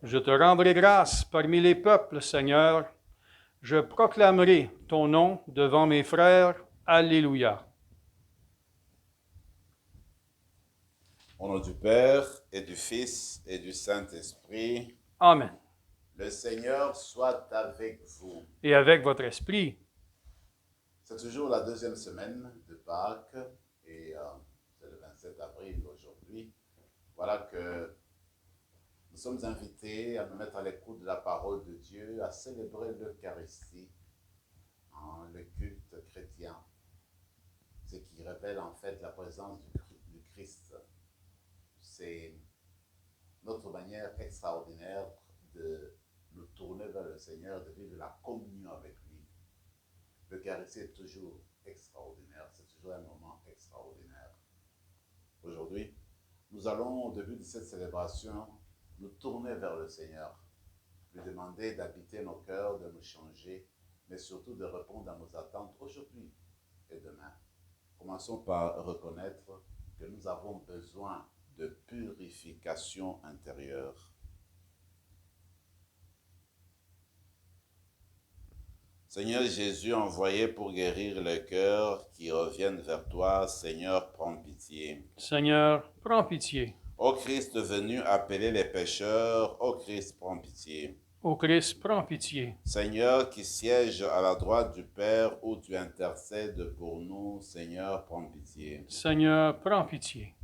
Je te rendrai grâce parmi les peuples, Seigneur. Je proclamerai ton nom devant mes frères. Alléluia. Au nom du Père et du Fils et du Saint-Esprit, Amen. le Seigneur soit avec vous. Et avec votre esprit. C'est toujours la deuxième semaine de Pâques et c'est le 27 avril aujourd'hui. Voilà que nous sommes invités à nous mettre à l'écoute de la parole de Dieu, à célébrer l'Eucharistie, le culte chrétien, ce qui révèle en fait la présence du Christ. C'est notre manière extraordinaire de nous tourner vers le Seigneur, de vivre la communion avec lui. L'Eucharistie est toujours extraordinaire, c'est toujours un moment extraordinaire. Aujourd'hui, nous allons, au début de cette célébration, nous tourner vers le Seigneur, lui demander d'habiter nos cœurs, de nous changer, mais surtout de répondre à nos attentes aujourd'hui et demain. Commençons par reconnaître que nous avons besoin de purification intérieure. Seigneur Jésus, envoyé pour guérir le cœur qui reviennent vers toi, Seigneur, prends pitié. Seigneur, prends pitié. Ô Christ venu appeler les pécheurs, ô Christ, prends pitié. Ô Christ, prends pitié. Seigneur qui siège à la droite du Père où tu intercèdes pour nous, Seigneur, prends pitié. Seigneur, prends pitié.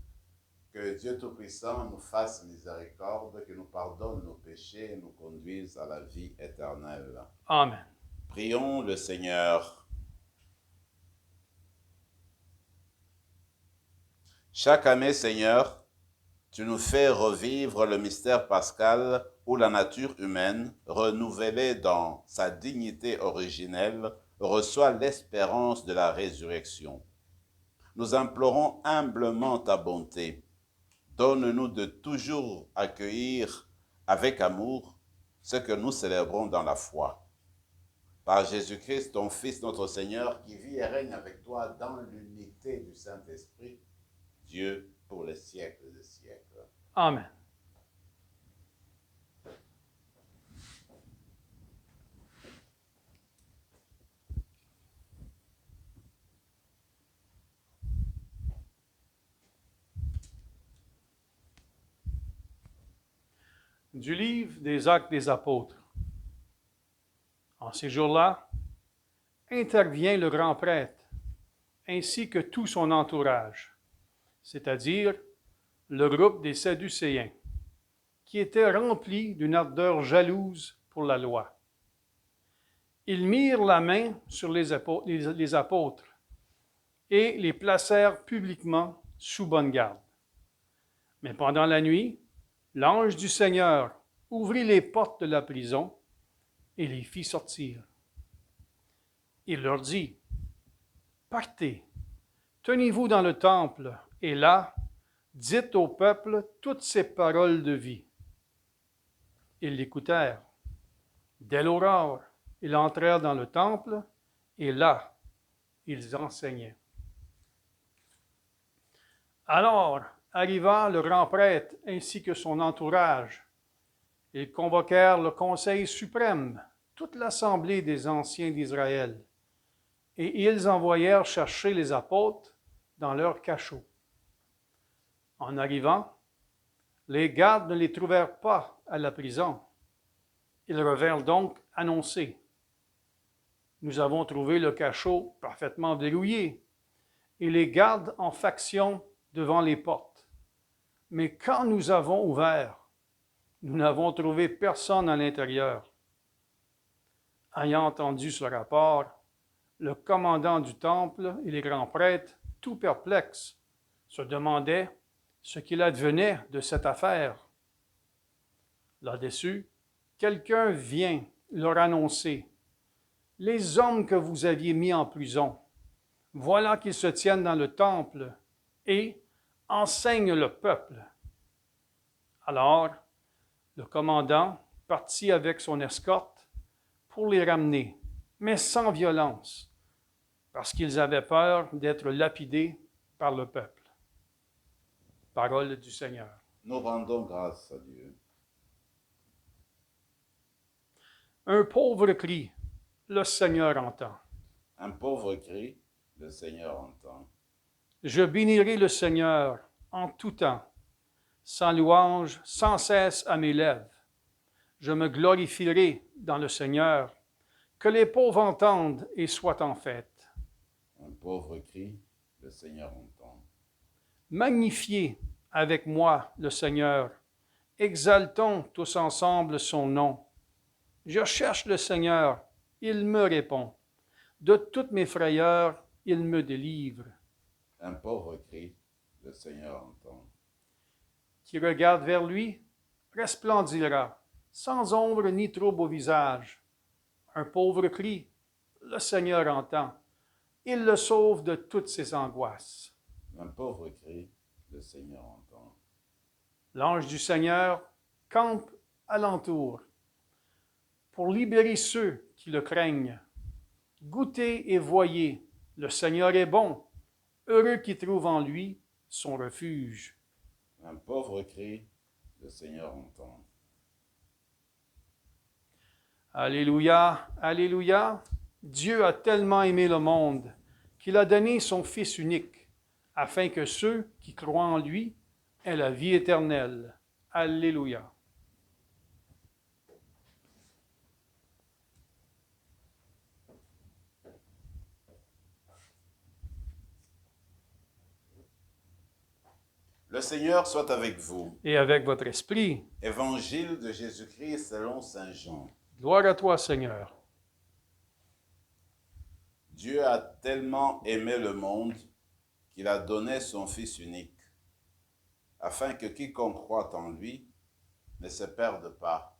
Que Dieu Tout-Puissant nous fasse miséricorde, que nous pardonne nos péchés et nous conduise à la vie éternelle. Amen. Prions le Seigneur. Chaque année, Seigneur, tu nous fais revivre le mystère pascal où la nature humaine, renouvelée dans sa dignité originelle, reçoit l'espérance de la résurrection. Nous implorons humblement ta bonté. Donne-nous de toujours accueillir avec amour ce que nous célébrons dans la foi. Par Jésus-Christ, ton Fils, notre Seigneur, qui vit et règne avec toi dans l'unité du Saint-Esprit, Dieu pour les siècles des siècles. Amen. Du livre des Actes des Apôtres. En ces jours-là, intervient le grand prêtre, ainsi que tout son entourage, c'est-à-dire le groupe des Sadducéens, qui était rempli d'une ardeur jalouse pour la loi. Ils mirent la main sur les apôtres et les placèrent publiquement sous bonne garde. Mais pendant la nuit, l'ange du Seigneur ouvrit les portes de la prison et les fit sortir. Il leur dit, « Partez, tenez-vous dans le temple, et là, dites au peuple toutes ces paroles de vie. » Ils l'écoutèrent. Dès l'aurore, ils entrèrent dans le temple, et là, ils enseignaient. Alors arriva le grand prêtre ainsi que son entourage. Ils convoquèrent le Conseil suprême, toute l'assemblée des anciens d'Israël, et ils envoyèrent chercher les apôtres dans leur cachot. En arrivant, les gardes ne les trouvèrent pas à la prison. Ils revinrent donc annoncer, « Nous avons trouvé le cachot parfaitement verrouillé, et les gardes en faction devant les portes. Mais quand nous avons ouvert, nous n'avons trouvé personne à l'intérieur. » Ayant entendu ce rapport, le commandant du temple et les grands prêtres, tout perplexes, se demandaient ce qu'il advenait de cette affaire. Là-dessus, quelqu'un vient leur annoncer, « Les hommes que vous aviez mis en prison, voilà qu'ils se tiennent dans le temple et enseignent le peuple. » Alors, le commandant partit avec son escorte pour les ramener, mais sans violence, parce qu'ils avaient peur d'être lapidés par le peuple. Parole du Seigneur. Nous rendons grâce à Dieu. Un pauvre cri, le Seigneur entend. Un pauvre cri, le Seigneur entend. Je bénirai le Seigneur en tout temps, sans louange, sans cesse à mes lèvres. Je me glorifierai dans le Seigneur, que les pauvres entendent et soient en fête. Un pauvre cri, le Seigneur entend. Magnifiez avec moi le Seigneur, exaltons tous ensemble son nom. Je cherche le Seigneur, il me répond. De toutes mes frayeurs, il me délivre. Un pauvre cri, le Seigneur entend. Qui regarde vers lui resplendira, sans ombre ni trouble au visage. Un pauvre cri, le Seigneur entend. Il le sauve de toutes ses angoisses. Un pauvre cri, le Seigneur entend. L'ange du Seigneur campe alentour pour libérer ceux qui le craignent. Goûtez et voyez, le Seigneur est bon, heureux qui trouve en lui son refuge. Un pauvre cri, le Seigneur entend. Alléluia, Alléluia. Dieu a tellement aimé le monde qu'il a donné son Fils unique, afin que ceux qui croient en lui aient la vie éternelle. Alléluia. Le Seigneur soit avec vous. Et avec votre esprit, Évangile de Jésus-Christ selon saint Jean. gloire à toi, Seigneur. Dieu a tellement aimé le monde qu'il a donné son Fils unique, afin que quiconque croit en lui ne se perde pas,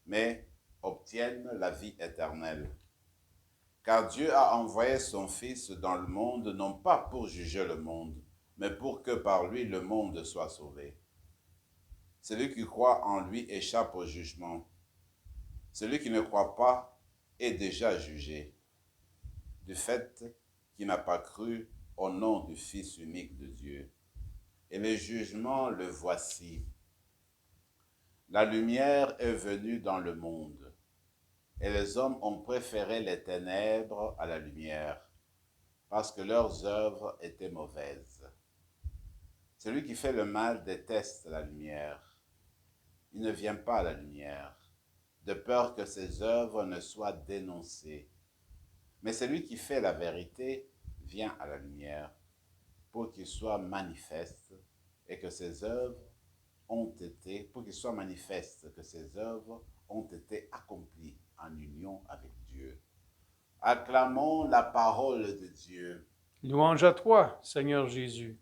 mais obtienne la vie éternelle. Car Dieu a envoyé son Fils dans le monde, non pas pour juger le monde, mais pour que par lui le monde soit sauvé. Celui qui croit en lui échappe au jugement. Celui qui ne croit pas est déjà jugé, du fait qu'il n'a pas cru au nom du Fils unique de Dieu. Et le jugement, le voici. La lumière est venue dans le monde, et les hommes ont préféré les ténèbres à la lumière, parce que leurs œuvres étaient mauvaises. Celui qui fait le mal déteste la lumière. Il ne vient pas à la lumière, de peur que ses œuvres ne soient dénoncées. Mais celui qui fait la vérité vient à la lumière, pour qu'il soit manifeste et que ses œuvres pour qu'il soit manifeste que ses œuvres ont été accomplies en union avec Dieu. Acclamons la parole de Dieu. Louange à toi, Seigneur Jésus.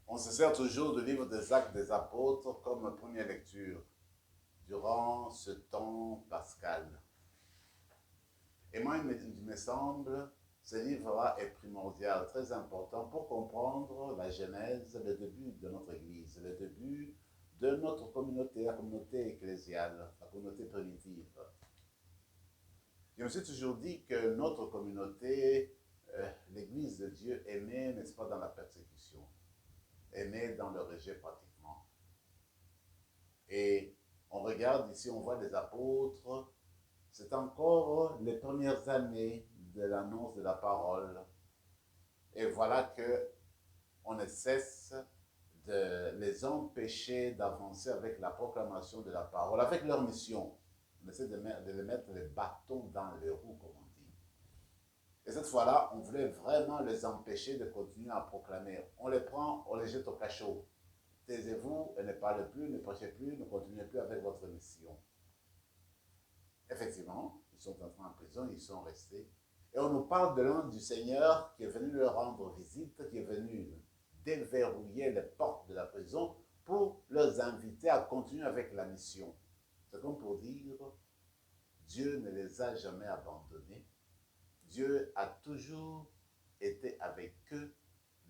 On se sert toujours du livre des Actes des Apôtres comme première lecture durant ce temps pascal. Et moi, il me semble, ce livre-là est primordial, très important pour comprendre la genèse, le début de notre Église, le début de notre communauté, la communauté ecclésiale, la communauté primitive. Je me suis toujours dit que notre communauté, l'Église de Dieu, est née, n'est-ce pas, dans la persécution, est née dans le rejet pratiquement. Et on regarde ici, on voit les apôtres, c'est encore les premières années de l'annonce de la parole. Et voilà que on ne cesse de les empêcher d'avancer avec la proclamation de la parole, avec leur mission. On essaie de les mettre les bâtons dans les roues, comme on dit. Et cette fois-là, on voulait vraiment les empêcher de continuer à proclamer. On les prend, on les jette au cachot. Taisez-vous et ne parlez plus, ne prêchez plus, ne continuez plus avec votre mission. Effectivement, ils sont entrés en prison, ils sont restés. Et on nous parle de l'ange du Seigneur qui est venu leur rendre visite, qui est venu déverrouiller les portes de la prison pour les inviter à continuer avec la mission. C'est comme pour dire, Dieu ne les a jamais abandonnés. Dieu a toujours été avec eux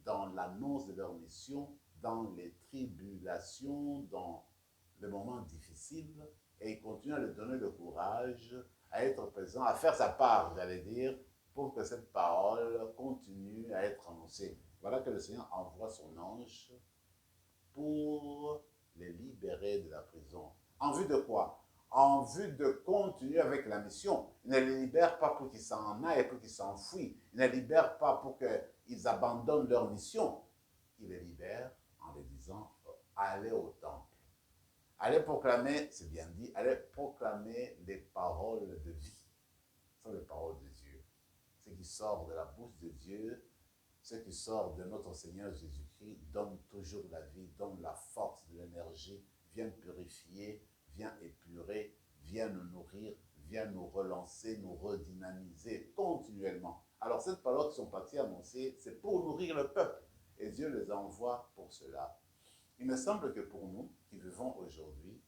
dans l'annonce de leur mission, dans les tribulations, dans les moments difficiles, et il continue à leur donner le courage, à être présent, à faire sa part, j'allais dire, pour que cette parole continue à être annoncée. voilà que le Seigneur envoie son ange pour les libérer de la prison. En vue de quoi? En vue de continuer avec la mission. Il ne les libère pas pour qu'ils s'en aillent, pour qu'ils s'enfuient. Il ne les libère pas pour qu'ils abandonnent leur mission. Il les libère en les disant, allez au temple. Allez proclamer, c'est bien dit, allez proclamer les paroles de vie. Ce sont les paroles de Dieu. Ce qui sort de la bouche de Dieu, ce qui sort de notre Seigneur Jésus-Christ donne toujours la vie, donne la force, de l'énergie, vient purifier, vient épurer, vient nous nourrir, vient nous relancer, nous redynamiser continuellement. Alors cette parole qui sont partis annoncer, c'est pour nourrir le peuple. Et Dieu les envoie pour cela. Il me semble que pour nous qui vivons aujourd'hui,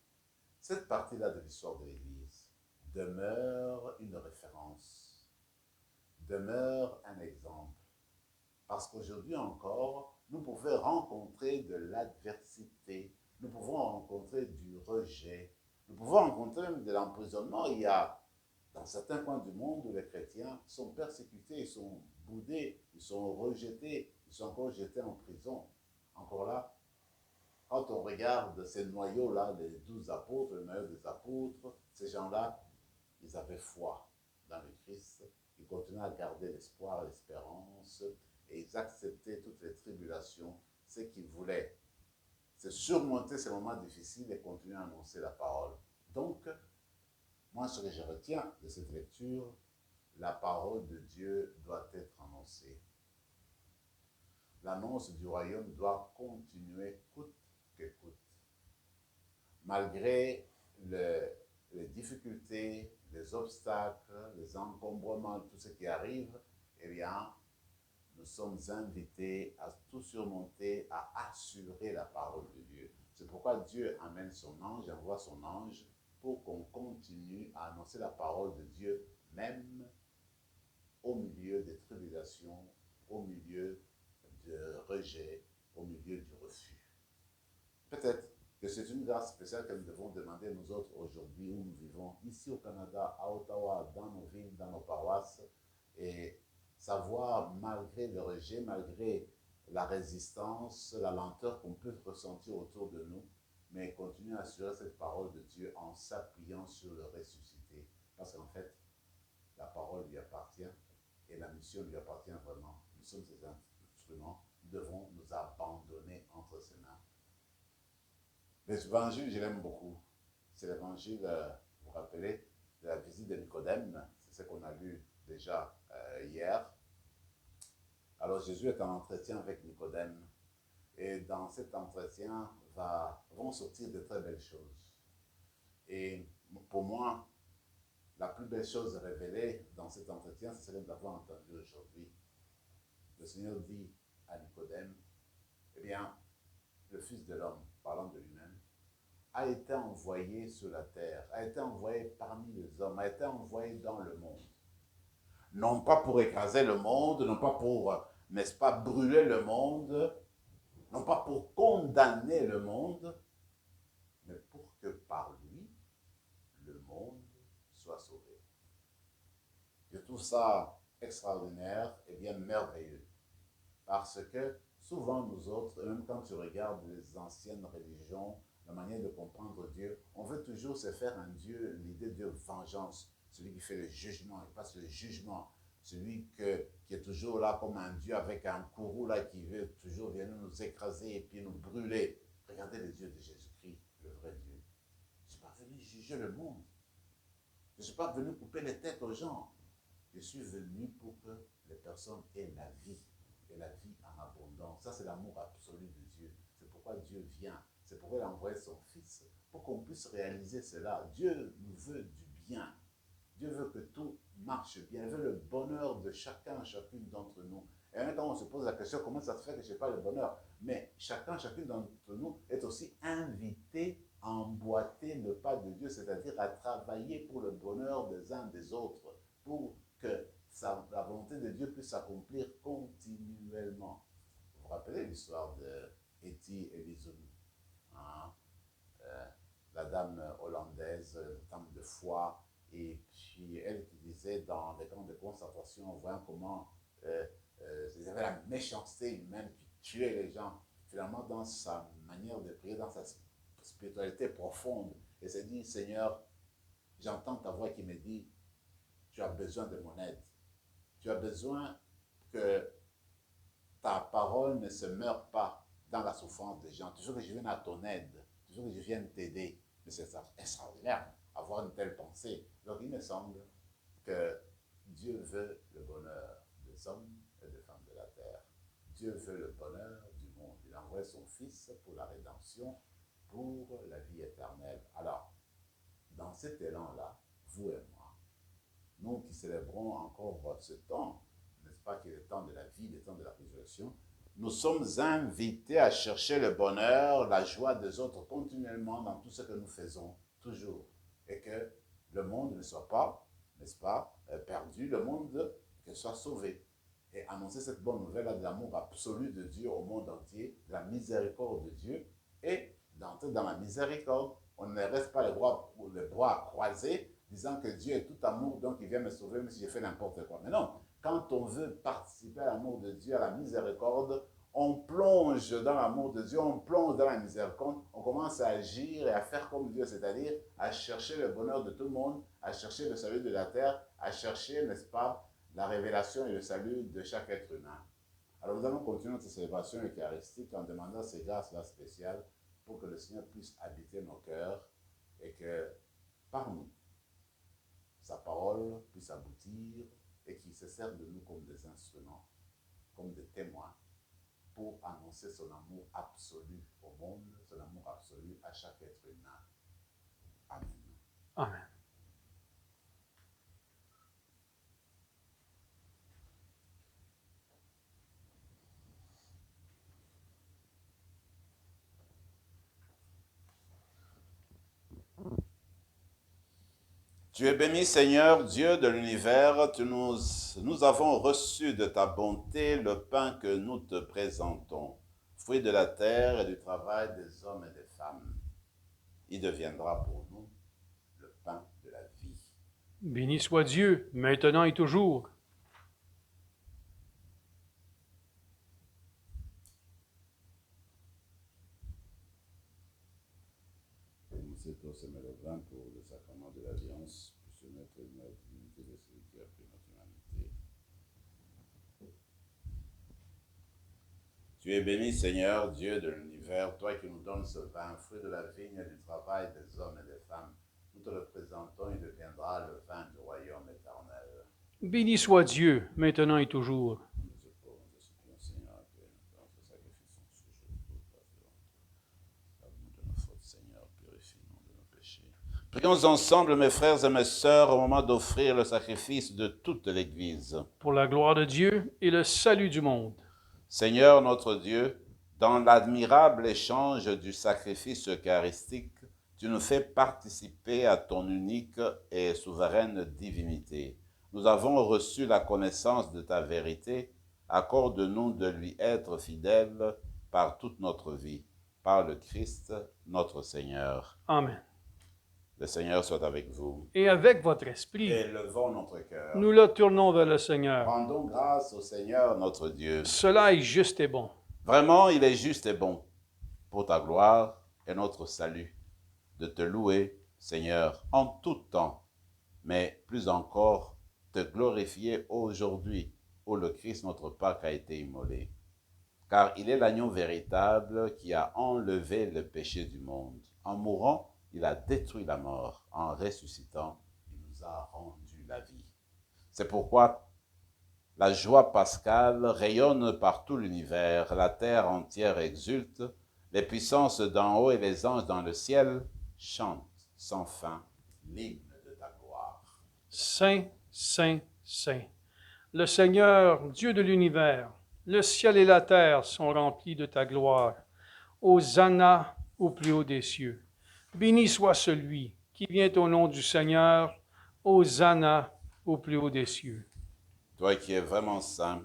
cette partie-là de l'histoire de l'Église demeure une référence, demeure un exemple. Parce qu'aujourd'hui encore, nous pouvons rencontrer de l'adversité, nous pouvons rencontrer du rejet, nous pouvons rencontrer même de l'emprisonnement. Il y a dans certains coins du monde où les chrétiens sont persécutés, ils sont boudés, ils sont rejetés, ils sont encore jetés en prison. Encore là, quand on regarde ces noyaux-là, les 12 apôtres, le noyau des apôtres, ces gens-là, ils avaient foi dans le Christ, ils continuaient à garder l'espoir, l'espérance, et ils acceptaient toutes les tribulations. Ce qu'ils voulaient, c'est surmonter ces moments difficiles et continuer à annoncer la parole. Donc, moi, ce que je retiens de cette lecture, la parole de Dieu doit être annoncée. L'annonce du royaume doit continuer coûte que coûte. Malgré les difficultés, les obstacles, les encombrements, tout ce qui arrive, eh bien, nous sommes invités à tout surmonter, à assurer la parole de Dieu. C'est pourquoi Dieu amène son ange, envoie son ange pour qu'on continue à annoncer la parole de Dieu, même au milieu des tribulations, au milieu de rejet, au milieu du refus. Peut-être que c'est une grâce spéciale que nous devons demander nous autres aujourd'hui où nous vivons, ici au Canada, à Ottawa, dans nos villes, dans nos paroisses, et savoir, malgré le rejet, malgré la résistance, la lenteur qu'on peut ressentir autour de nous, mais continuer à assurer cette parole de Dieu en s'appuyant sur le ressuscité. Parce qu'en fait, la parole lui appartient et la mission lui appartient vraiment. Nous sommes ses instruments, nous devons nous abandonner entre ses mains. L'évangile, je l'aime beaucoup. C'est l'évangile, vous vous rappelez, de la visite de Nicodème. C'est ce qu'on a lu déjà hier. Alors Jésus est en entretien avec Nicodème. Et dans cet entretien vont sortir de très belles choses. Et pour moi, la plus belle chose révélée dans cet entretien, c'est celle d'avoir entendu aujourd'hui. Le Seigneur dit à Nicodème, eh bien, le Fils de l'homme, parlant de lui-même, a été envoyé sur la terre, a été envoyé parmi les hommes, a été envoyé dans le monde. Non pas pour écraser le monde, non pas pour, n'est-ce pas, brûler le monde, non pas pour condamner le monde, mais pour que par lui, le monde soit sauvé. Je trouve ça extraordinaire et bien merveilleux. Parce que souvent nous autres, même quand tu regardes les anciennes religions, la manière de comprendre Dieu, on veut toujours se faire un Dieu, l'idée de vengeance, celui qui fait le jugement, il passe le jugement, celui qui est toujours là comme un Dieu avec un courroux là qui veut toujours venir nous écraser et puis nous brûler. Regardez le Dieu de Jésus-Christ, le vrai Dieu. Je ne suis pas venu juger le monde. Je ne suis pas venu couper les têtes aux gens. Je suis venu pour que les personnes aient la vie, et la vie en abondance. Ça, c'est l'amour absolu de Dieu. C'est pourquoi Dieu vient. C'est pourquoi il a envoyé son Fils, pour qu'on puisse réaliser cela. Dieu nous veut du bien. Dieu veut que tout marche bien. Il veut le bonheur de chacun, chacune d'entre nous. Et même quand on se pose la question, comment ça se fait que je n'ai pas le bonheur? Mais chacun, chacune d'entre nous est aussi invité à emboîter le pas de Dieu, c'est-à-dire à travailler pour le bonheur des uns des autres, pour que la volonté de Dieu puisse s'accomplir continuellement. Vous vous rappelez l'histoire de Etty Elizoun, hein? La dame hollandaise, femme de foi, et puis elle qui disait dans les camps de concentration, en voyant comment il avait la méchanceté humaine qui tuait les gens. Finalement, dans sa manière de prier, dans sa spiritualité profonde, il s'est dit, Seigneur, j'entends ta voix qui me dit, tu as besoin de mon aide. Tu as besoin que ta parole ne se meure pas dans la souffrance des gens. Tu veux que je vienne à ton aide. Tu veux que je vienne t'aider. Mais c'est extraordinaire avoir une telle pensée. Donc il me semble que Dieu veut le bonheur des hommes et des femmes de la terre. Dieu veut le bonheur du monde. Il a envoyé son Fils pour la rédemption, pour la vie éternelle. Alors, dans cet élan-là, vous et moi, nous qui célébrons encore ce temps, n'est-ce pas, qui est le temps de la vie, le temps de la résurrection, nous sommes invités à chercher le bonheur, la joie des autres continuellement dans tout ce que nous faisons, toujours. Et que le monde ne soit pas, n'est-ce pas, perdu, le monde que soit sauvé. Et annoncer cette bonne nouvelle de l'amour absolu de Dieu au monde entier, de la miséricorde de Dieu, et d'entrer dans la miséricorde. On ne reste pas les bras croisés, disant que Dieu est tout amour, donc il vient me sauver même si j'ai fait n'importe quoi. Mais non, quand on veut participer à l'amour de Dieu, à la miséricorde, on plonge dans l'amour de Dieu, on plonge dans la miséricorde, on commence à agir et à faire comme Dieu, c'est-à-dire à chercher le bonheur de tout le monde, à chercher le salut de la terre, à chercher, n'est-ce pas, la révélation et le salut de chaque être humain. Alors nous allons continuer notre célébration eucharistique en demandant ces grâces-là spéciales pour que le Seigneur puisse habiter nos cœurs et que par nous, sa parole puisse aboutir et qu'il se serve de nous comme des instruments, comme des témoins pour annoncer son amour absolu au monde, son amour absolu à chaque être humain. Amen. Amen. Tu es béni, Seigneur, Dieu de l'univers. Nous avons reçu de ta bonté le pain que nous te présentons, fruit de la terre et du travail des hommes et des femmes. Il deviendra pour nous le pain de la vie. Béni soit Dieu, maintenant et toujours. Bénissez tous et le vin pour le sacrement de l'Alliance, puisse mettre une divinité de celui qui a pris notre humanité. Tu es béni, Seigneur, Dieu de l'univers, toi qui nous donnes ce vin, fruit de la vigne et du travail des hommes et des femmes. Nous te le présentons, il deviendra le vin du royaume éternel. Béni soit Dieu, maintenant et toujours. Nous supplions, Seigneur, que notre sacrifice en ce jour pour grâce devant toi. Lave-nous de nos fautes, Seigneur, purifie-nous de nos péchés. Prions ensemble, mes frères et mes sœurs, au moment d'offrir le sacrifice de toute l'Église. Pour la gloire de Dieu et le salut du monde. Seigneur notre Dieu, dans l'admirable échange du sacrifice eucharistique, tu nous fais participer à ton unique et souveraine divinité. Nous avons reçu la connaissance de ta vérité. Accorde-nous de lui être fidèles par toute notre vie. Par le Christ, notre Seigneur. Amen. Le Seigneur soit avec vous. Et avec votre esprit, Élevons notre cœur. nous le tournons vers le Seigneur. Rendons grâce au Seigneur notre Dieu. Cela est juste et bon. Vraiment, il est juste et bon, pour ta gloire et notre salut, de te louer, Seigneur, en tout temps, mais plus encore, te glorifier aujourd'hui, où le Christ, notre Pâque, a été immolé. Car il est l'agneau véritable qui a enlevé le péché du monde. En mourant, il a détruit la mort. En ressuscitant, il nous a rendu la vie. C'est pourquoi la joie pascale rayonne par tout l'univers, la terre entière exulte, les puissances d'en haut et les anges dans le ciel chantent sans fin l'hymne de ta gloire. Saint, Saint, Saint. Le Seigneur, Dieu de l'univers, le ciel et la terre sont remplis de ta gloire. Hosanna au plus haut des cieux. Béni soit celui qui vient au nom du Seigneur. Hosanna au plus haut des cieux. Toi qui es vraiment saint,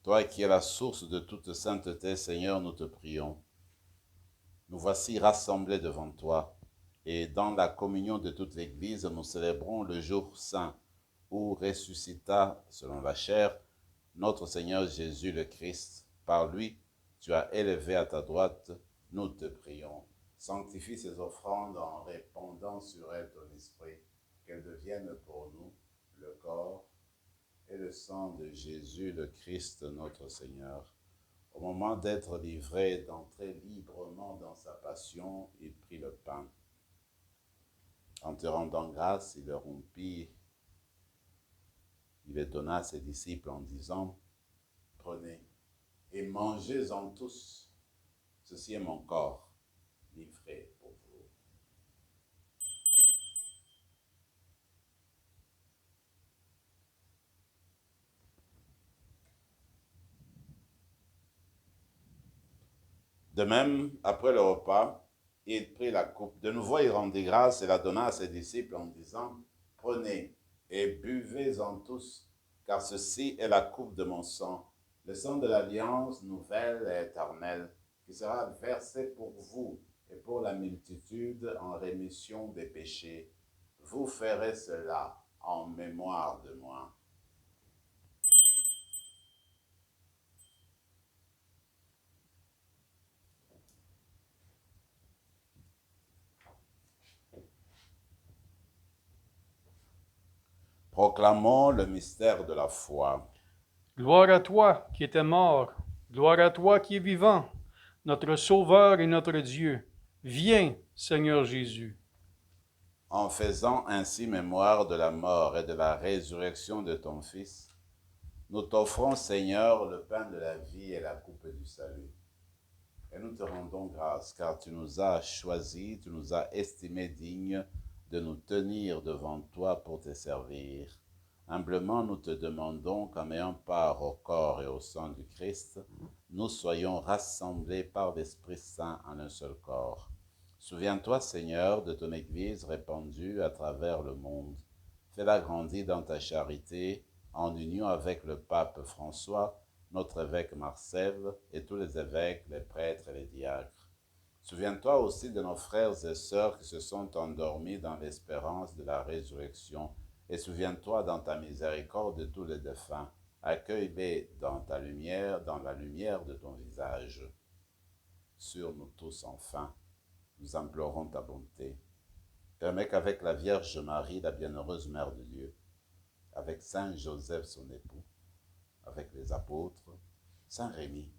toi qui es la source de toute sainteté, Seigneur, nous te prions. Nous voici rassemblés devant toi, et dans la communion de toute l'Église, nous célébrons le jour saint où ressuscita, selon la chair, notre Seigneur Jésus le Christ. Par lui, tu as élevé à ta droite, nous te prions. Sanctifie ces offrandes en répandant sur elles ton esprit, qu'elles deviennent pour nous le corps et le sang de Jésus le Christ, notre Seigneur. Au moment d'être livré, d'entrer librement dans sa passion, il prit le pain. En te rendant grâce, il le rompit. Il le donna à ses disciples en disant, « Prenez et mangez-en tous. Ceci est mon corps, livré pour vous. » De même, après le repas, il prit la coupe. De nouveau, il rendit grâce et la donna à ses disciples en disant, « Prenez et buvez-en tous, car ceci est la coupe de mon sang, le sang de l'alliance nouvelle et éternelle, qui sera versé pour vous et pour la multitude en rémission des péchés. Vous ferez cela en mémoire de moi. » Proclamons le mystère de la foi. Gloire à toi qui étais mort, gloire à toi qui es vivant, notre Sauveur et notre Dieu. Viens, Seigneur Jésus. En faisant ainsi mémoire de la mort et de la résurrection de ton Fils, nous t'offrons, Seigneur, le pain de la vie et la coupe du salut. Et nous te rendons grâce, car tu nous as choisis, tu nous as estimés dignes de nous tenir devant toi pour te servir. Humblement, nous te demandons qu'en ayant part au corps et au sang du Christ, nous soyons rassemblés par l'Esprit Saint en un seul corps. Souviens-toi, Seigneur, de ton Église répandue à travers le monde. Fais-la grandir dans ta charité, en union avec le pape François, notre évêque Marcel, et tous les évêques, les prêtres et les diacres. Souviens-toi aussi de nos frères et sœurs qui se sont endormis dans l'espérance de la résurrection, et souviens-toi dans ta miséricorde de tous les défunts. Accueille-les dans la lumière de ton visage. Sur nous tous, enfin, nous implorons ta bonté. Permets qu'avec la Vierge Marie, la bienheureuse Mère de Dieu, avec Saint Joseph, son époux, avec les apôtres, Saint Rémy,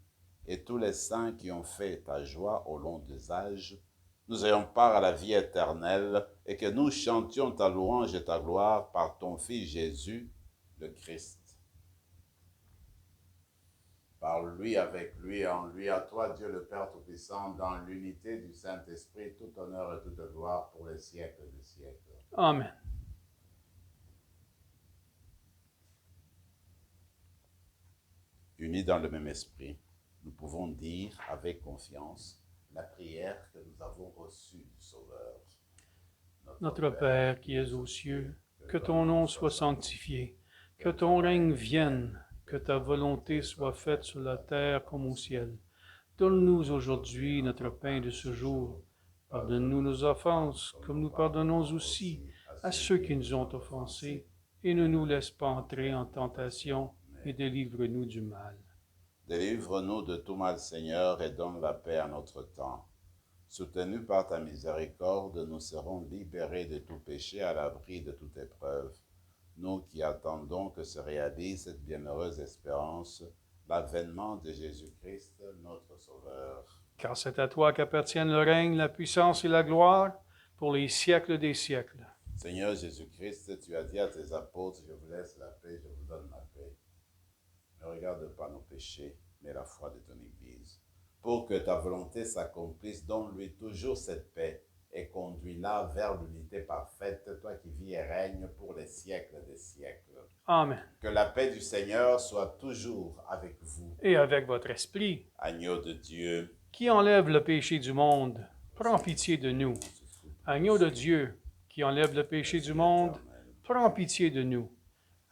et tous les saints qui ont fait ta joie au long des âges, nous ayons part à la vie éternelle et que nous chantions ta louange et ta gloire par ton Fils Jésus, le Christ. Par lui, avec lui, en lui, à toi, Dieu le Père Tout-Puissant, dans l'unité du Saint-Esprit, tout honneur et toute gloire pour les siècles des siècles. Amen. Unis dans le même esprit, nous pouvons dire avec confiance la prière que nous avons reçue du Sauveur. Notre Père qui es aux cieux, que ton nom soit sanctifié, que ton règne vienne, que ta volonté soit faite sur la terre comme au ciel. Donne-nous aujourd'hui notre pain de ce jour. Pardonne-nous nos offenses, comme nous pardonnons aussi à ceux qui nous ont offensés, et ne nous laisse pas entrer en tentation, et délivre-nous du mal. Délivre-nous de tout mal, Seigneur, et donne la paix à notre temps. Soutenus par ta miséricorde, nous serons libérés de tout péché, à l'abri de toute épreuve. Nous qui attendons que se réalise cette bienheureuse espérance, l'avènement de Jésus-Christ, notre Sauveur. Car c'est à toi qu'appartiennent le règne, la puissance et la gloire pour les siècles des siècles. Seigneur Jésus-Christ, tu as dit à tes apôtres, je vous laisse la paix, je vous donne ma paix. Ne regarde pas nos péchés, mais la foi de ton Église. Pour que ta volonté s'accomplisse, donne-lui toujours cette paix et conduis-la vers l'unité parfaite, toi qui vis et règnes pour les siècles des siècles. Amen. Que la paix du Seigneur soit toujours avec vous. Et avec votre esprit, Agneau de Dieu, qui enlève le péché du monde, prends pitié de nous. Agneau de Dieu, qui enlève le péché du monde, prends pitié de nous.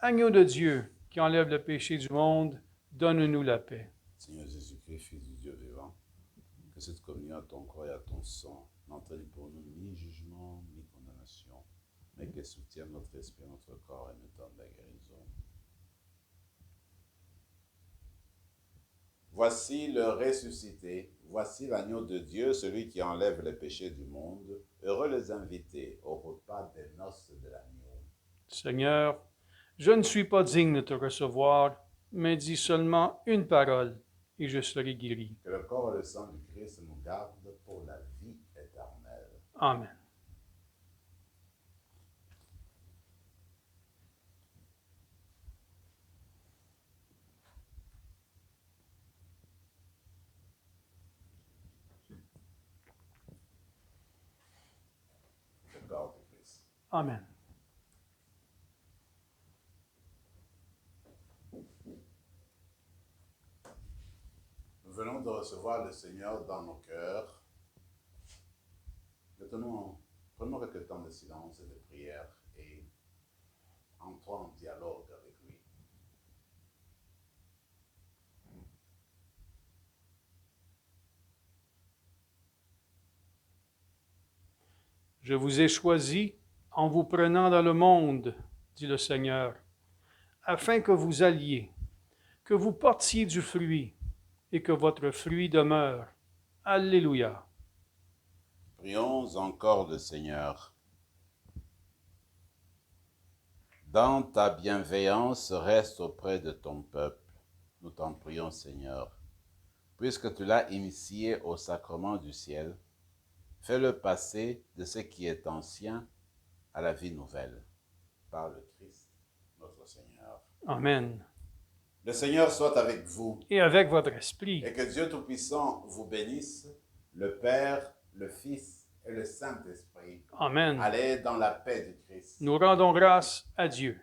Agneau de Dieu, qui enlève le péché du monde, donne-nous la paix. Seigneur Jésus-Christ, Fils du Dieu vivant, que cette communion à ton corps et à ton sang n'entraîne pour nous ni jugement, ni condamnation, mais qu'elle soutienne notre esprit et notre corps et nous donne la guérison. Voici le ressuscité, voici l'agneau de Dieu, celui qui enlève les péchés du monde. Heureux les invités au repas des noces de l'agneau. Seigneur, je ne suis pas digne de te recevoir, mais dis seulement une parole, et je serai guéri. Que le corps et le sang du Christ nous gardent pour la vie éternelle. Amen. Le corps du Christ. Amen. Nous venons de recevoir le Seigneur dans nos cœurs. Maintenant, prenons quelques temps de silence et de prière et entrons en dialogue avec lui. Je vous ai choisi en vous prenant dans le monde, dit le Seigneur, afin que vous alliez, que vous portiez du fruit et que votre fruit demeure. Alléluia. Prions encore le Seigneur. Dans ta bienveillance, reste auprès de ton peuple. Nous t'en prions, Seigneur. Puisque tu l'as initié au sacrement du ciel, fais-le passer de ce qui est ancien à la vie nouvelle. Par le Christ, notre Seigneur. Amen. Le Seigneur soit avec vous. Et avec votre esprit. Et que Dieu Tout-Puissant vous bénisse, le Père, le Fils et le Saint-Esprit. Amen. Allez dans la paix du Christ. Nous rendons grâce à Dieu.